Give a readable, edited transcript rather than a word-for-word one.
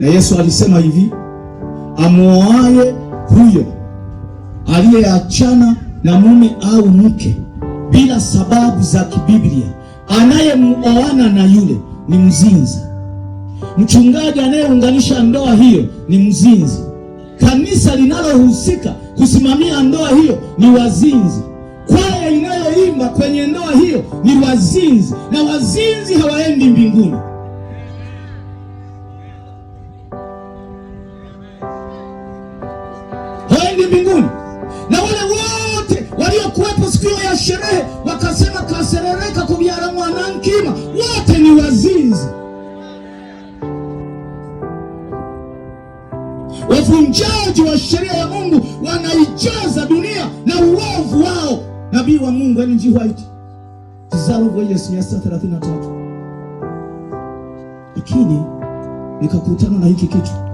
Na Yesu alisema hivi, amwoaye huyo aliyeachana na mume au mke bila sababu za kibiblia, anayemuoana na yule ni mzinzi. Mchungaji anayeunganisha ndoa hiyo ni mzinzi. Kanisa linalohusika kusimamia ndoa hiyo ni wazinzi. Kwaya inayoimba kwenye ndoa hiyo ni wazinzi, na wazinzi hawaendi mbinguni. Hawaendi mbinguni. Na wale wote waliokuwepo siku ya sherehe wakasema kaserereka kubyara mwana nkima, wote ni wazinzi. Wavunjaji wa sheria ya Mungu wanaijaza dunia na uovu wao. Nabii wa Mungu Ellen G. White Tizaro Yesu 33. Lakini nikakutana na hiki kitu.